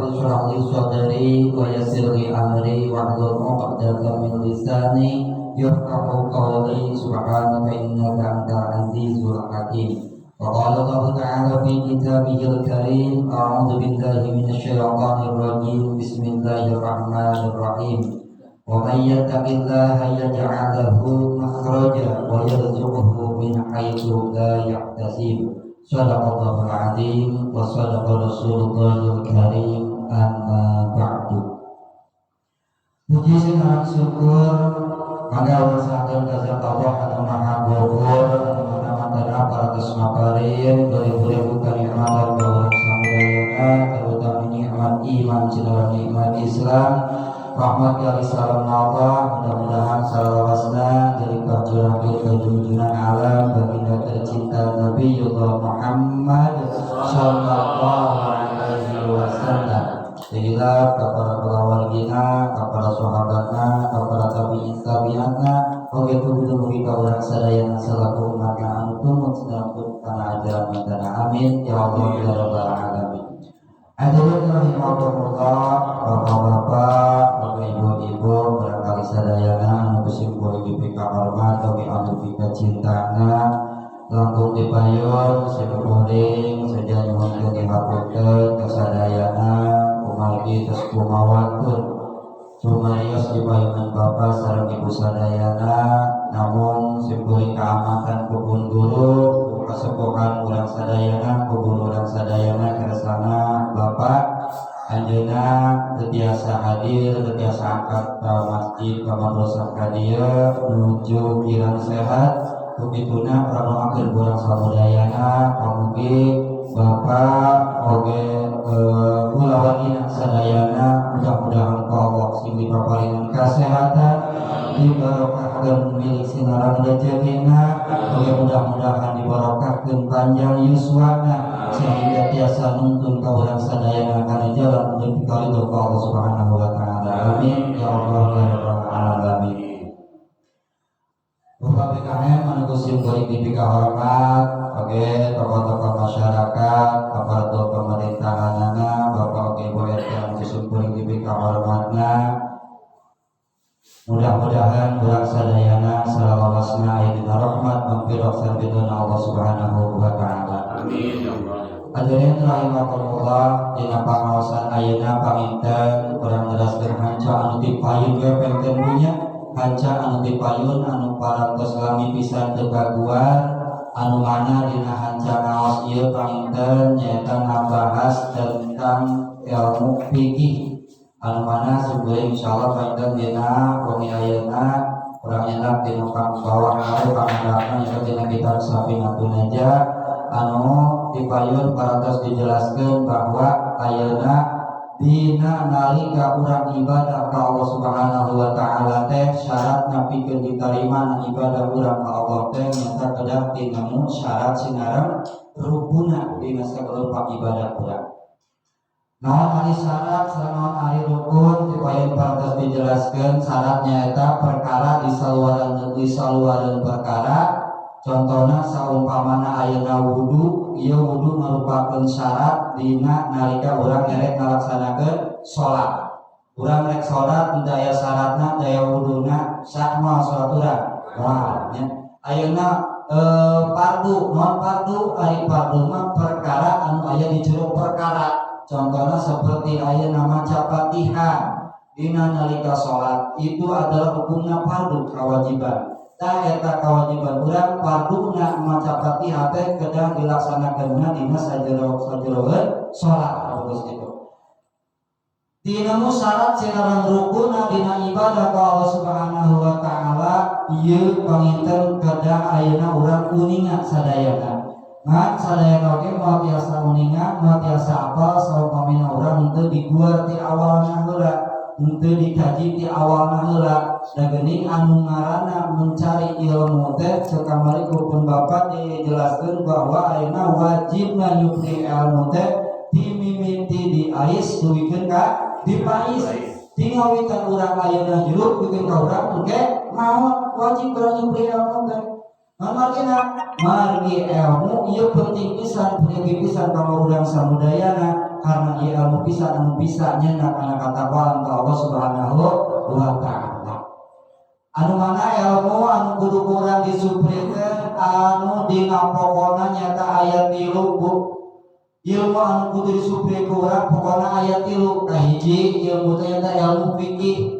rabbi shrah li sadri wa yassir li amri wahlul 'uqdatam min lisani yafqahu qawli subhanaka innaka antal azizul hakim. Wa qala Allah ta'ala fi kitabihil karim a'udzu billahi minasyaitonir rajim bismillahirrahmanirrahim. Wa may yattaqillaha yaj'al lahu makhraja wa yarzuqhu min haitsu la yahtasib. Shadaqallahul azim wa shadaqa rasulullahil karim. Amma ba'du. Puji sareng syukur mangga wasakeun ka Zat Allah anu maha gofur anu manah-manah paratos maparin beri-beri kanikmatan bawah samudayana terutama nikmat iman cenah nikmat Islam. Rahmat kali salam Allah, mudah-mudahan salawasna dari kajurahkeun ka junjungan alam baginda tercinta Nabiullah Muhammad sallallahu alaihi wasallam. Sehingga kepada wargina, kepada sahabatna, kepada tabi'in-tabi'atna, oge mugi ka urang sadayana salaku umatna anu tumut sedangkeun kana ajaran magana. Amin ya Allah ya rabbal alamin. Hadirin rahimakumullah, bapak-bapak, ibu-ibu, barangkali sadayana anu besimpul dipika hormat oge anu pika cintana langkung dipayun sakuring saja nyuhun dihapunten ka sadayana umargi tos kumawakeun sumarios dipayunan bapak sareng ibu sadayana namun simkuring kaamatan kupun guru kasepuhan urang sadayana ku guru urang sadayana kersana bapak anjeunna teu biasa hadir teu biasa angkat ka masjid ka madrasah ka dieu menuju kirang sehat kupituna pranoakeun urang samudayana pamugi bapak oge kulawanina sadayana mudah-mudahan ku Allah sing dipaparingan kasehatan dibarokahkeun milik sinarang rezekina oge mudah-mudahan dibarokahkeun panjang yuswana sehingga tiasa nuntun ka urang sadayana kana jalan menuju karidho ka Allah Subhanahu wa taala. Amin ya Allah ya rabbal alamin. Bapak PKM anu kusim kuring dipika hormat oge tokoh-tokoh masyarakat aparat pemerintahanana Bapak oge Ibu RT anu kusim kuring dipika hormatna. Mudah-mudahan urang sadayana salawasna aya dina rahmat maghfirah sampituna Allah Subhanahu wa taala. Amin ya Allah. Hadirin rahimakumullah, dina pangaosan ayeuna paminten urang ngeraskeun hanca anu dipayun we pengten punya hanca anu dipayun anu parantos lami pisan teu kaguar anu mana dina hanca ngaos ieu paminten nyaeta ngabahas tentang ilmu fikih anu mana sebenarnya insyaallah painten dina wengi ayeuna urang nyenak dina bawah ngawe pangandapna nyaeta dina kitab Safinatun Najah anu dipayun parantos dijelaskeun bahwa ayeuna dina nalika urang ibadah ka Allah Subhanahu wa taala teh syaratna pikeun ditarimana ibadah urang ka Allah teh nyata kedah tinemu syarat sinareng rukuna dina sakelompok ibadah urang. Naon ari syarat sareng naon ari rukun dipayun parantos dijelaskeun syaratnya eta perkara disaluareun perkara. Contohna saumpamana ayeuna wudu, ieu wudu merupakeun syarat dina nalika urang ngerek ngalaksanakeun salat. Urang rek salat teu aya syaratna, teu aya wuduna, sah moal salat urang. Moal nya. Ayeuna fardu, non fardu ari fardu mah perkara anu aya di jero perkara. Contohna seperti ayeuna maca Fatihah dina nalika salat itu adalah hukumna fardu kewajiban. Tah eta kewajiban urang farduna maca Fatihah teh kedah dilaksanakeunna dina sajeroeun salat terus kitu. Dinemu syarat sinareng rukunna dina ibadah ka Allah Subhanahu wa taala ieu panginten kedah ayeuna urang kuninga sadayana. Ngan sadayana oge moal tiasa uninga, moal tiasa apal saumpamina urang henteu diguar ti awalna heula. Untuk dikaji di awalna heula da geuning anu ngaranna mencari ilmu teh sakamari kupun Bapak dijelaskeun bahwa ayeuna wajibna nyupri ilmu teh dimimiti diais duwikeun ka dipais tinggal witan urang ayeuna jeruk bikin ka urang engke naon wajib urang nyupri ilmu teh margi ilmu ieu penting pisan kanggo urang samudayana karena ieu ilmu pisan anu bisa nyeunah kana katakwaan ka Allah Subhanahu wa taala. Anu mana ilmu anu kudu urang disuprikeun anu dina pokona nyata aya 3 Bu. Ilmu anu kudu disuprikeun urang pokona aya 3. Kahiji ilmu teh nyata ilmu fikih.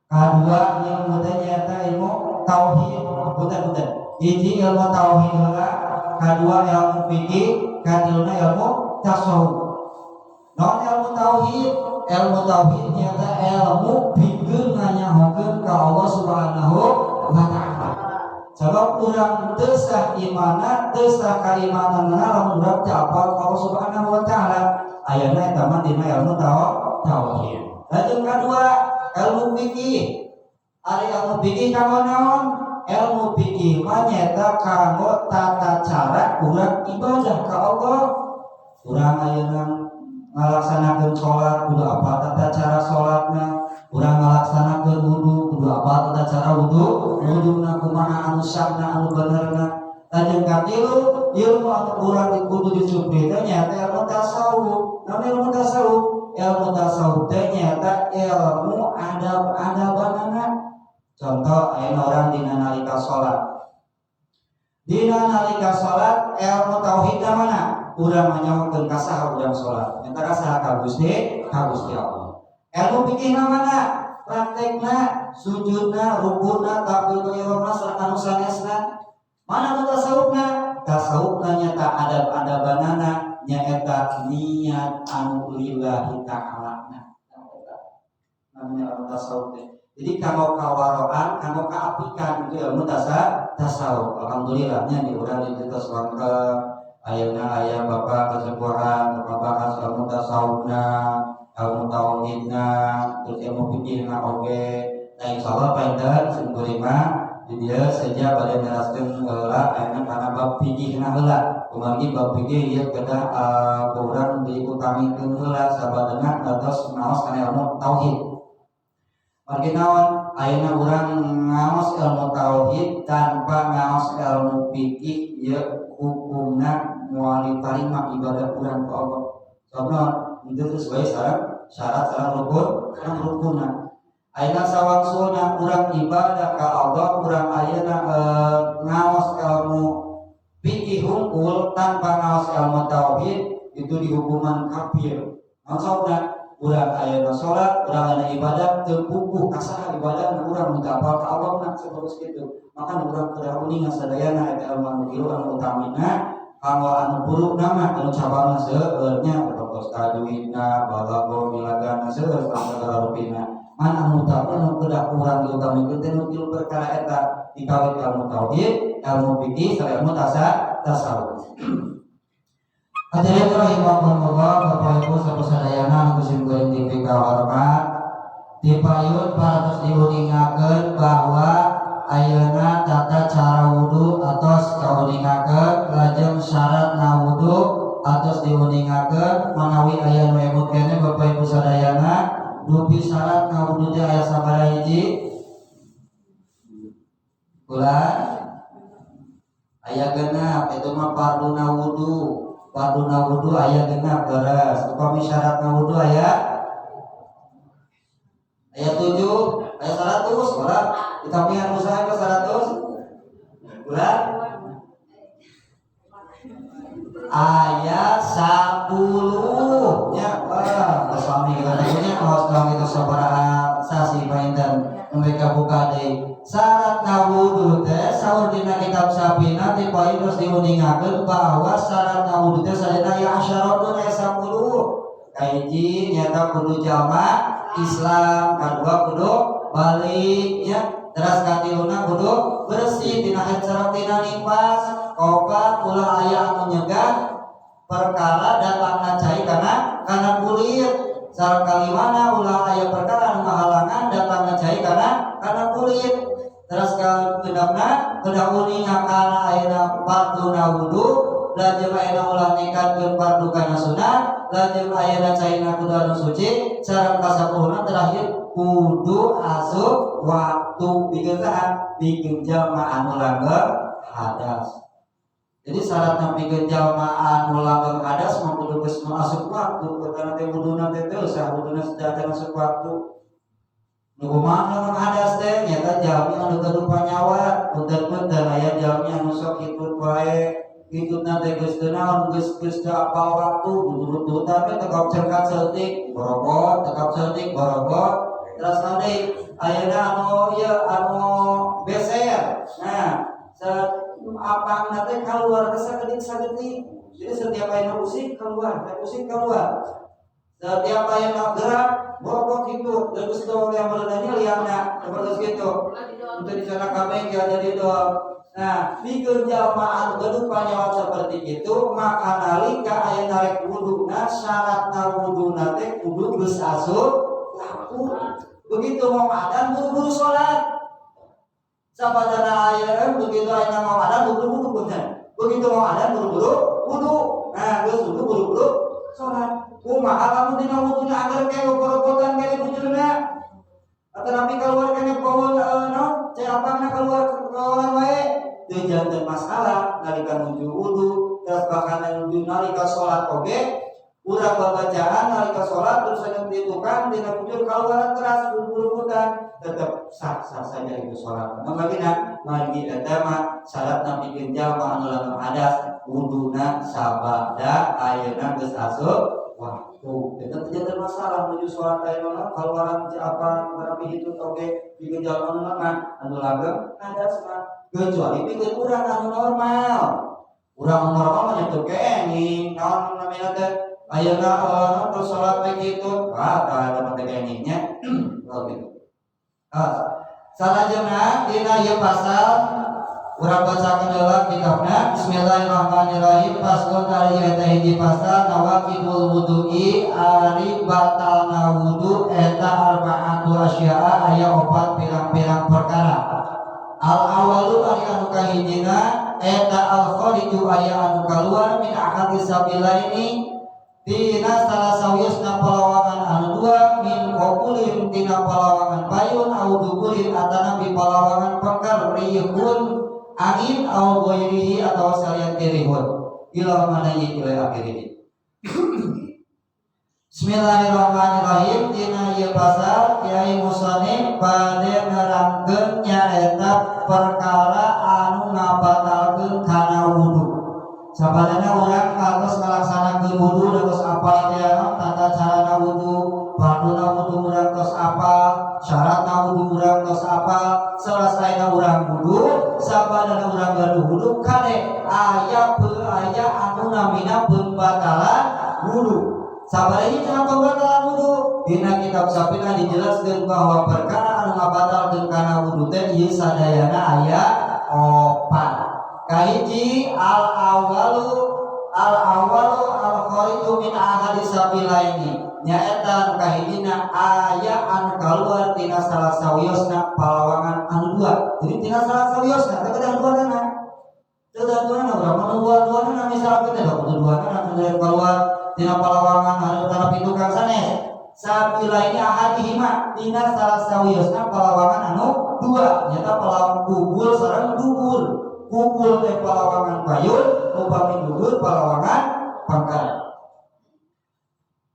Kadua ilmu teh nyata ilmu tauhid. Punten. Hiji ilmu tauhid heula, kadua ilmu fikih, katiluna ilmu tasawuf. Naon ilmu tauhid? Ilmu tauhid nyata ilmu pikeun nganyahokeun ka Allah Subhanahu wa taala. Sabab urang teu sah imanna, teu sah kaimananna lamun urang teu apal ka Allah Subhanahu wa taala. Ayeuna eta mah dina ilmu tauhid. Lajeng kadua ilmu fikih. Ari ilmu fikih kanggo naon? Ilmu fikih mah nyata kanggo tata cara urang ibadah ka Allah. Urang ayeuna ngalaksanakeun salat kudu apa tata cara salatna, urang ngalaksanakeun wudu kudu apa tata cara wuduna kumaha anu syahna anu benerna. Lajeng katilu ilmu anu urang kudu disupri teh nyata ilmu tasawuf. Namun ilmu tasawuf teh nyata ilmu adab-adabanana. Contoh ayeuna orang dina nalika salat. Dina nalika salat ilmu tauhidna mana? Urang nyawakeun ka saha urang salat? Eta ka saha ka Gusti Allah. Ilmu fikihna mana? Praktekna, sujudna, rukuna, takbiratul ihramna sareng anu sanesna. Mana anu tasawufna? Tasawufna nyata adab-adabanana nyaeta niat anu lillahi ta'ala. Namanya anu tasawuf teh. Jadi kanggo kawaroan, kanggo kaapikan itu ilmu tasawuf. Alhamdulillahnya di urang dicetos wangke ayeuna aya Bapak kesepuhan babahas ilmu tasawufna, ilmu tauhidna, terus ilmu fikihna oge. Nah insyaallah paedan sing kulima di dieu saja bade neraskeun heula ayeuna kana bab fikihna heula. Kumargi bab fikih ieu kedah urang diutamikeun heula sabadana dados naos kana ilmu tauhid. Margi naon ayeuna urang ngaos ilmu tauhid tanpa ngaos ilmu fikih ieu hukumna moal ditarima ibadah urang ka Allah. Sabna itu sesuai syarat rukunna. Ayeuna sawangsulna urang ibadah ka Allah, urang ayeuna ngaos ilmu fikih hungkul tanpa ngaos ilmu tauhid itu dihukuman kafir. Maksudna urang ayeuna salat, urang aya ibadah teu puguh ka saha ibadah urang minta apa ka Allah na saterus kitu. Maka urang kudu uning sadayana eta ilmu anu tilu anu utamina kanggo anu buruk nama anu cabangna seueur nya pertos tajwidna, balaghah, bilagana seueur sagala rupina. Man anu utama anu kedah urang diutamikeun teh nu tilu perkara eta dikawit ilmu tauhid, ilmu fikih, sareng ilmu tasawuf. Hadirin rahimakumullah, Bapak Ibu sasadayana anu simkuring TV kahormat, dipayun paratos diuningakeun bahwa ayeuna tata cara wudu atos kauningakeun lajeng syaratna wudu atos diuningakeun manawi aya nu emut keneh Bapak Ibu sadayana dupi syaratna wudu teh aya sabaraha hiji? Ulah aya genep itu mah farduna wudu. Farduna wudu aya genap beres. Upami syaratna wudu aya 7, aya 100, ulah ditapian usaha ke 100. Ulah aya 10 nya suami katanya kaos dong itu sabaraha sasi painten mereka buka deui. Syaratna wudu teh saur dina kitab Sapina ti poin terus diuningakeun bahwa syaratna wudu teh sadina ya asyaratun aya 10. Kahiji nyata kudu jamaah Islam, kadua kudu balik ya, terus katiluna kudu bersih tina haid sareng tina nifas, opat ulah aya anu nyegah perkara datangna cai kana kulit, sareng kalimana ulah aya perkara anu ngahalangan datangna cai kana kulit. Terus kedapna kedah uninga kana ayeuna farduna wudu, lajeng ayeuna ulah nikahkeun fardu kana sunat, lajeng ayeuna caina kudu anu suci, sareng kasapuluhna terakhir kudu asup waktu bikin saha bikin jamaah anu langgeng hadas. Jadi syaratna pikeun jalma anu langgeng hadas mah kudu geus masuk waktu, karena teh wuduna teh teu sah wuduna sedaya masuk waktu. Nu kumaha langgeng hadas teh nyata jalmi anu gaduh panyawa, punten-punten aya jalmi anu sok hitut wae, hitutna teh geus teu naon, geus teu apal waktu, dudu-dudutan teh tekap cerkat seutik, borogot, tekap seutik, borogot. Terus tadi ayeuna anu beser. Nah, apang nanti keluar sakedik. Jadi setiap ayeuna usik keluar, usik keluar. Setiap ayeuna gerak, bobok itu, terus doang yang melenanya liangna, seperti gitu. Untuk di sana kabeh ada di doang. Nah, pikeun jalma anu gaduh panyawa seperti itu, maka nalika aya narek wuduna, syaratna wuduna teh kudu geus asup waktu. Begitu mau adzan buru-buru salat. Sabadana aya begitu aya mau adzan buru-buru punten. Begitu mau adzan buru-buru wudu. Nah, geus wudu buru-buru salat. Kumaha lamun dina wuduna agar kaya gorogotan kaya bujurna. Atapi keluar kene bawol cai apangna keluar wae. Teu janten masalah nalika nuju wudu, terus bahkan nuju nalika salat oge. Urang babacaan nalika salat terus anu ditukang dina bujur keluar teras buru-burutan tetep sah saja itu salat. Mangkana margi eta mah syaratna pikeun jalma anu langgeng hadas wuduna sabada ayeuna geus asup waktu. Eta teh janten masalah nuju salat ayeuna kaluaran ci apa barapi hitut oge pikeun jalma anu langgeng hadas mah kecuali pikeun urang anu normal. Urang normal mah nyetu kenging naon namina teh ayeuna terus salat begitu, ada tekniknya. Oh gitu. Salajengna dina ieu pasal urang bacakeun heula kitabna. Bismillahirrahmanirrahim. Faslun ari eta hiji pasal nawaqidul wudu'i ari batalna wudu eta arba'atu asya'a aya 4 pirang-pirang perkara. Al awalu ari anu kahijina eta al khariju aya anu kaluar min ahadis sabilaini tina salah sawiusna palawangan anu dua min qaulin tina palawangan payun au duburin atana bi palawangan pekar rihun angin au ghairihi atau salian tirihun ila manai ila akhirih. Bismillahirrahmanirrahim. Tina ieu pasal Kyai Musannif bade nerangkeun nyaeta perkara anu ngabatalkeun kana wudu. Sabadana urang harus ngalaksanakeun wudu terus apal teh tata carana wudu, farduna wudu urang tos apal, syaratna wudu urang tos apal, selesaina urang wudu, sabadana urang gaduh wudu kade aya anu namina pembatalan wudu. Sabadana cenah pembatalan wudu dina kitab Sapina dijelaskeun bahwa perkara anu ngabatalkeun kana wudu teh ieu sadayana aya 4. Kahiji al awalu al khariju min ahadis sabilaini nyaeta anu kahijina aya anu kaluar tina salah sawiosna palawangan anu dua. Jadi tina salah sawiosna teh kada duana. Teu duana urang anu dua-duana misalkan teh kudu duana anu kaluar tina palawangan anu tara pintu kang sanes. Sabilaini ahadihima tina salah sawiosna palawangan anu dua nyata palawangan kubul sareng dubur. Kubul teh palawangan payun, upami dudur palawangan pangkal.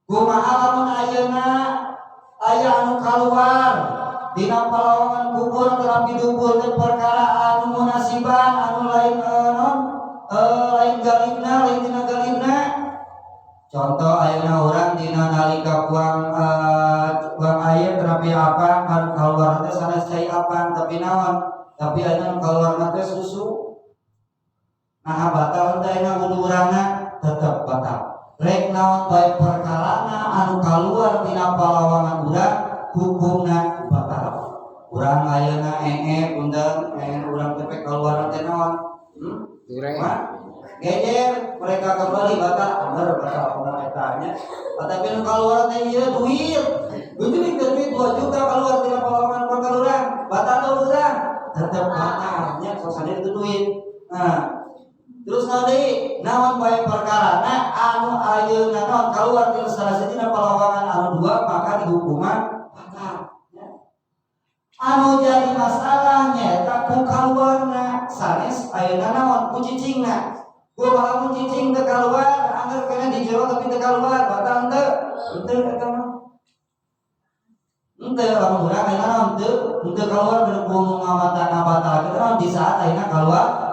Kumaha lamun ayeuna aya anu kaluar dina palawangan kubur terapi dubur teh perkara anu munasiban anu lain lain galibna lain dina galibna. Contoh ayeuna urang dina nalika buang air terapi apa anu kaluar teh sanes cai apa tapi naon tapi ayeuna kaluar teh susu. Nah batal teh na wudu urangna tetep batal. Rek naon bae perkarana anu kaluar tina palawangan urang hukumna batal. Urang ayeuna punten urang teh kaluar teh naon? Gejer mereka kembali batal batal urang eta nya. Tapi anu kaluar teh ieu duit. Duit 2 juta kaluar tina palawangan pangkal urang, batal urang tetep batal nya sosane itu duit. Nah terus nanti naon bae perkarana anu ayeuna naon kaluar tina salah saeutina palawangan anu dua maka dihukuman batal. Anu jadi masalahnya eta ku kaluarna sanes ayeuna naon ku cicingna. Ku lamun cicing teu kaluar angger kena di jero tapi teu kaluar batal teu eta mah. Henteu lamun urang ayeuna naon teu kaluar bener ku ngawatana batal kita di saat ayeuna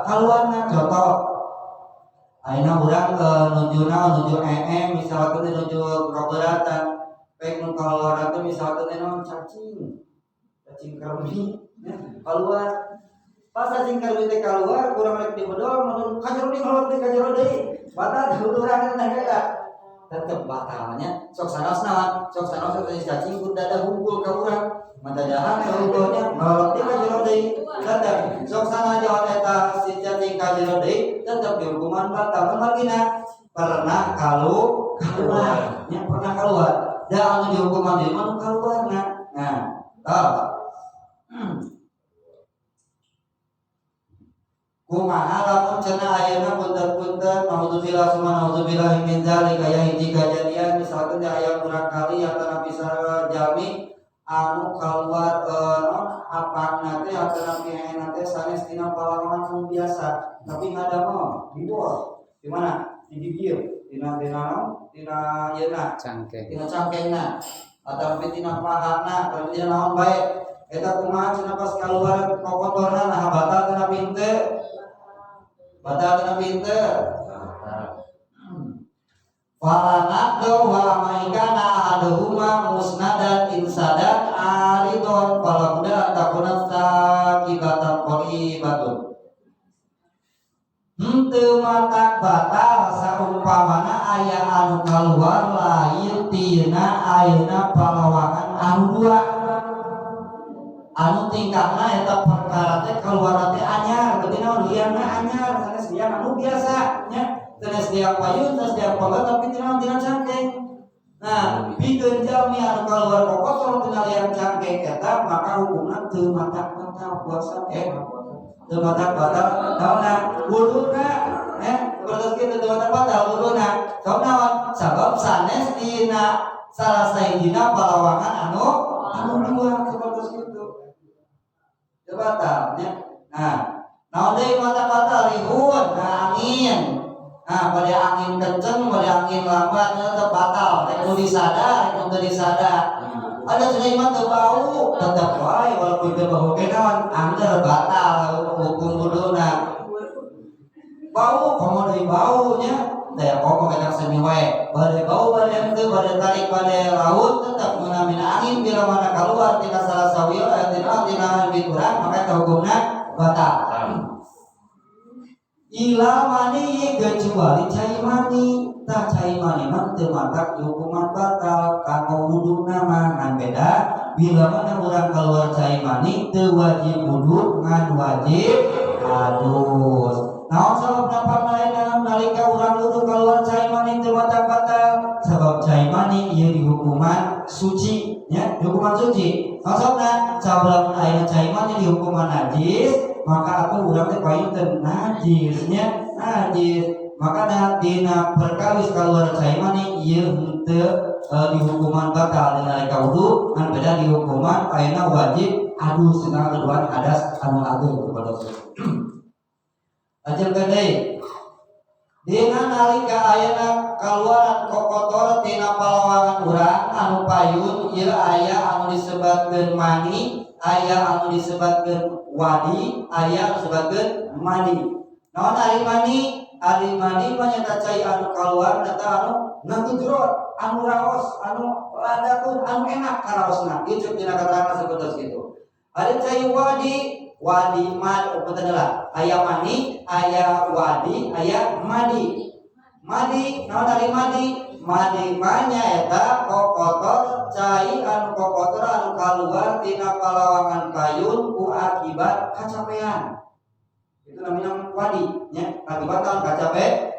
kaluarna contoh. Ayeuna urang nuju misalkan nuju keberatan pek nu kaluar teh misalkan naon cacing karuni keluar pas cacing karuni teh keluar kurang rek dibodol mun kajero deui batal urang teh eta tetep batalnya sok sanos cacing kun dada hungkul ka urang madadahan ka hungkulnya nolak teh kajero deui tetep sok sanajan eta si cacing kajero deui tetep dihukuman batal margina pernah keluar nya pernah keluar da anu dihukuman deui mah keluarna nah kumaha lamun cenah ayeuna punten-punten naudzubillah summa naudzubillah min dzalik aya hiji kajadian misalkan aya urang kali atana bisa jalmi anu kaluar apakna teh atana piheena teh sanes tina palawan anu biasa tapi ngadamel di bawah di mana di bibir tina yeuna tina cangkengna ataupun tina pahana tapi tina naon bae eta kumaha cenah pas kaluar kokotorna nah batal kana pinte falanaqdo wa maikana ahaduhuma musnadan insadat aridon falabda takunat sakibatan qoribatun henteu matak batal saumpamana aya anu kaluar lain tina ayeuna palawangan anu dua anu tingkahna eta perkara teh kaluar teh anyar berarti naon lianna anyar sanes lian anu biasa nya sanes lian payun sanes lian pagat tapi tina cangkeng nah pikeun jalmi anu kaluar kokotor tina lian cangkeng eta maka hukumna teu matak batal puasa teu matak batal naonna wuduna berarti kitu teu matak batal wuduna naon sabab sanes dina salah saeuna palawangan anu dua seperti itu batalnya. Nah deui batal ribut angin. Pada angin kenceng, pada angin lambat tetap batal. Rek nu disada, rek nu teu disada. Ada cenah mah teu bau, tetep wae walaupun teu bau ge naon angger batal hukum wuduna. Bau komo deui bau nya. Teh komo kadang semi wae. Bade bau bade teu bade tarik bade laut tetep meunamina angin bila mana keluar tina salah sawieu tina biturang maka hukumna batal. Ila mani kecuali cai mani, tak cai mani mah teu matak hukuman batal kanggo wuduna mah ngan beda. Bila mana urang keluar cai mani teu wajib wudu ngan wajib adus. Naon sabab napa lain nalika urang wudu keluar cai mani teu matak batal sabab cai mani ieu dihukuman suci nya dihukuman suci. Maksudna sabab aya cai mani dihukuman najis maka aku urang teh painten najisnya najis maka dina perkawis keluar cai mani ieu henteu dihukuman batal dina nalika wudu ngan beda dihukuman ayeuna wajib adus cenah keluar hadas anu ageung kepada Ajeng gede dina nalika ayeuna kaluaran kokotor tina palawangan urang anu payun ieu aya anu disebatkeun mani aya anu disebatkeun wadi aya anu disebatkeun mani naon ari mani mah nyata cai anu kaluar eta anu ngagejrot anu raos anu ladatun anu enak karaosna ieu dina keterangan saeueus kitu ari cai wadi mad adalah aya mani aya wadi aya madi naon ari madi manya eta kokotor cai anu kokotor anu kaluar tina palawangan payun ku akibat kacapean itu namanya wadi nya akibat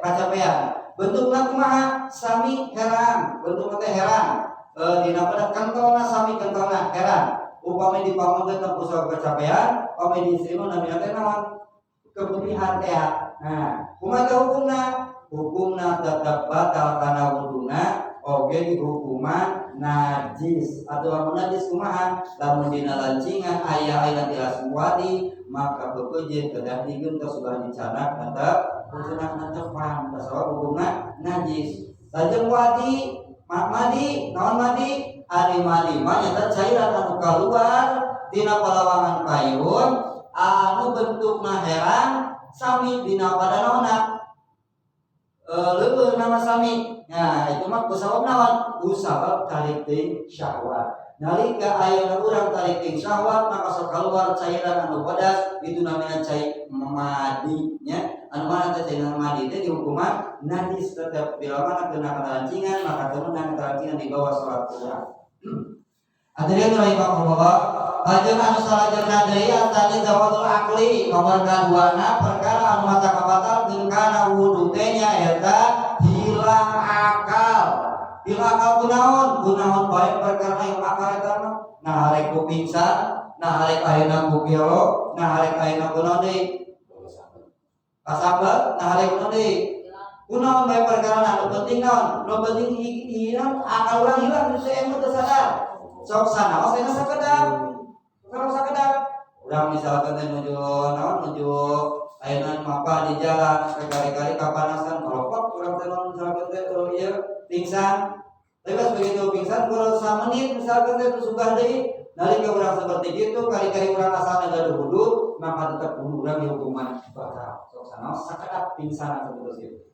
kacapean bentukna kumaha sami herang bentukna teh herang dina pada kantongna sami kantongna herang upami dipamangkeun ku kacapean upami diisima namina teh naon keputihan teh. Nah kumaha hukumna tetap batal kana wuduna oge dihukuman najis atau lamun najis kumaha lamun dina lancingan aya ayeuna tilas wadi maka bepejeun kedah digeun tos ulah dicanak tetep beunang nantepan tasawuf hubungan najis. Lajeng wadi madi naon madi ari madi mah nyata cairan anu kaluar tina palawangan payun anu bentukna herang sami dina pada naonna leuweung nama sami. Nah itu mah kusabab naon? Kusabab tarik teuing syahwat. Nalika ayeuna urang tarik teuing syahwat maka sok kaluar cairan anu pedas itu namanya cai madi nya. Anu mana teh cairan madi teh dihukuman najis tetep bila mana kena kerancingan maka temenan kerancingan di bawah salat urang. Hadirin rahimakumullah, lajeng anu salajengna deui atani zawatul akli nomor kaduana perkara anu mata kabatal jeung kana wudu teh nyaeta hilang akal. Hilang akal kunaon bae perkara yang akal eta mah nah arek ku pingsan, nah arek ayeuna ku gelo, nah arek ayeuna kunaon deui kasabet, nah arek kunaon deui kunaon bae perkara anu penting naon? Nu penting hilang akal urang hilang geus teu teu sadar. Sok sanaos cenah sakedap. Kalau sakedap urang misalkan teh nuju naon nuju ayeuna mapa di jalan kali-kali kapanasan merokok urang teh misalkan teh ieu pingsan. Tapi begitu pingsan baru 1 menit misalkan teh sugah deui nalika urang seperti kitu kali-kali urang asal gaduh wudu maka tetep wudu urang dihukuman batal. Sok sanaos sakedap pingsan atau terus itu.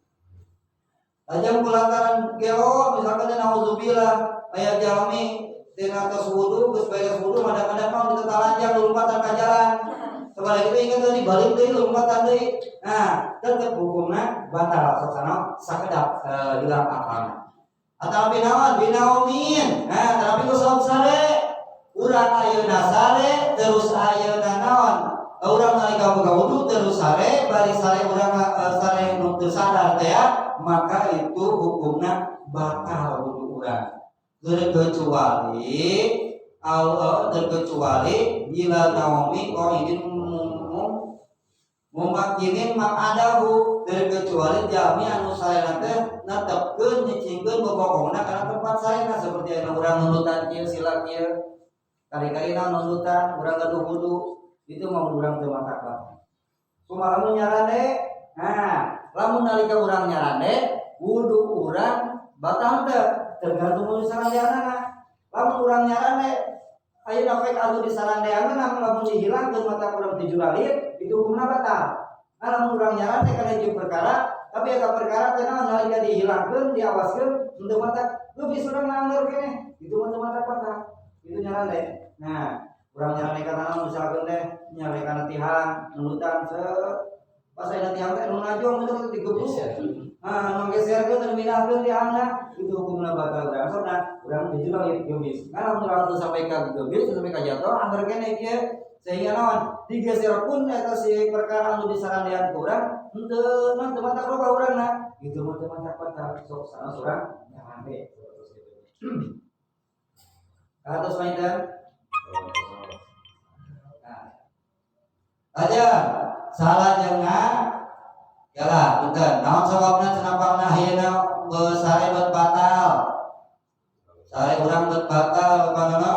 Lajeng kulantaran geo misalkan teh nauzubillah aya jalmi tina tos wudu geus beres wudu mada-mada mah ditetalanjang lompatan ka jalan. Sabada kitu ingat tadi balik deui lompatan deui. Nah, tetep hukumna batal saksana sakedap hilang akalna. Atawa binaomin. Nah, tapi ku sabab sare urang ayeuna sare terus ayeuna naon? Urang nalika boga wudu terus sare bari sare urang sare nu teu sadar teh maka itu hukumna batal wudu urang. Terkecuali bila naomi kau ingin memakinin mangadahu terkecuali jami anu sarena teh netepkeun nyicingkeun bobokongna kana tempat sarena seperti anu urang nunutan kieu sila kieu kali-kalina nunutan urang gaduh wudu itu mah urang teu matakna kumaha lamun nyarande lamun nalika urang nyarande wudu urang batal teu tergantung di sarandeanana. Lamun urang nyarane ayeuna pek anu di sarandeanana lamun dihilangkeun mata urang dijuralit itu hukumna batal. Nah lamun urang nyarane kana hiji perkara tapi eta perkara teh nalika dihilangkeun diawaskeun henteu mata leuwih urang nangeur keneh itu mah mata batal. Itu nyarane. Nah, urang nyarane kana misalkeun teh nyarane kana tihang nunutan pas ayeuna tihang teh nu najong itu digebuk. Manggeserkeun dan minahkeun tihangna itu hukumna batal urang soalna urang dijurang geubis. Karena urang teu sampai ka geubis sampai ka jatuh anggar keneh kieu sehingga naon digeser pun eta si perkara anu disarandean ku urang henteu mah teu matak loba urangna itu mah teu matak batal sok sanes urang nyampe terus kitu. Kados mainten aja salah jangan yalah punten naon sababna cenapangna ayeuna sare bet batal sare urang bet batal panana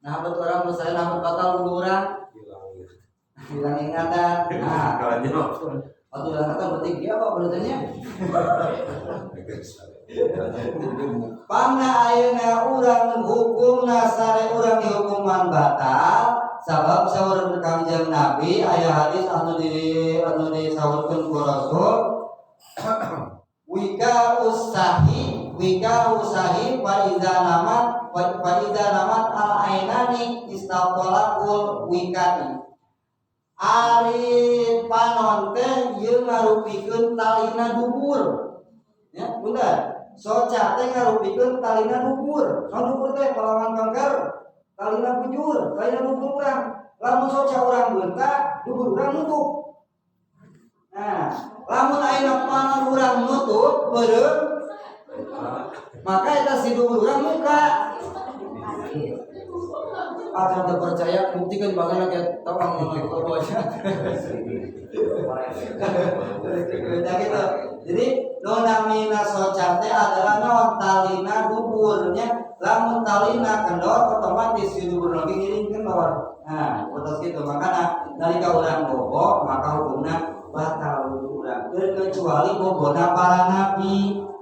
nah bet urang bet sare namun batal wudu urang hilang ingatan nah waktu hilang ingatan penting dia apa benernya pangna ayeuna urang hukumna sare urang dihukuman batal sabab sahur Kangjeng Nabi aya hadis anu disahurkeun ku Rasul wika usahi fa iza namat al ainani istaqalaqul wikati ari panon teh ieu ngarupikeun talina dubur ya bener soca teh ngarupikeun talina dubur dubur teh palawan kanker talina bujur, talina dubur urang. Lamun soca urang beunta, dubur urang nutup. Nah, lamun ayeuna panon urang nutup, beureum maka eta si dubur urang muka. Acan teu percaya buktikan bagana ge tawang ngono aja. Jadi nonamina soca teh adalah non talina duburnya. Lamun talina kendor otomatis si dubur lagi ngiringkeun bawah. Nah, terus gitu makana nalika urang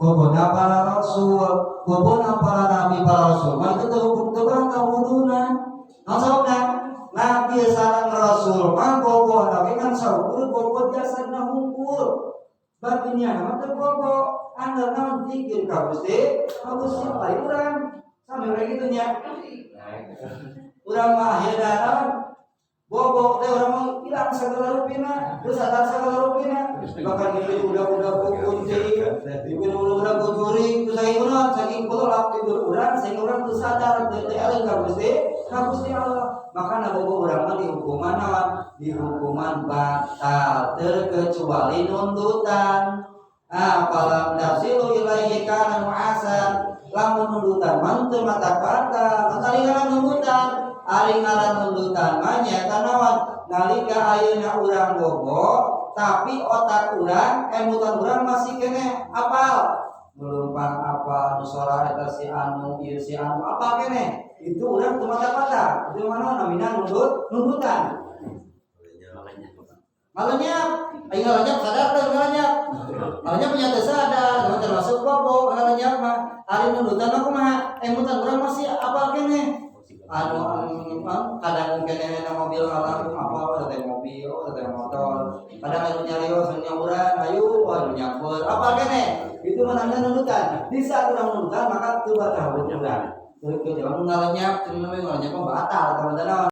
kubuna para rasul, kubuna para nabi para rasul. Maka itu hukum tebang kawuduna. Maksudnya nabi sareng rasul mah bobo nabi kan saukur bobo jasadna hungkul. Baginya nama terbobo. Anda naon pikir ka Gusti? Ka Gusti lain urang. Sampai urang kitu nya. Urang mah akhirna naon? Bobo teh urang mah ilang sagala rupina, terus sadar sagala rupina. Bahkan dipilih budak-budak kunci, dipilih budak-budak kujuri, terus saking bolak tidur urang sehingga urang teu sadar teu eling ka Gusti Allah. Makana bobo urang mah dihukuman naon? Dihukuman batal terkecuali nundutan. Apalam tafsilu ilaihi kana mu'asan. Lamun nundutan man teu mata kata, mentari ngaran nundutan. Ari ngaran nundutan mah nyaeta naon? Nalika ayeuna urang bobo, tapi otak urang, emutan urang masih kene apal. Melumpang apa nusora eta si anu, ieu si anu, apa kene? Itu urang teu mata kata. Itu mana namina nundutan. Malahnya, aing ngalanyap sadar teh ngalanyap. Malahnya punya teu sadar, termasuk bobo ngalanyap mah. Ari nundutan mah kumaha? Emutan urang masih apal kene? Kadang kene mobil ngalang apa teh mobil teh motor kadang anu nyarios nyauran ayo nyamper apa kene itu menanda nundutan di saat urang nundutan maka teu batal urang terus ke jalan ngalanyap cenah we ngalanyap batal teman-teman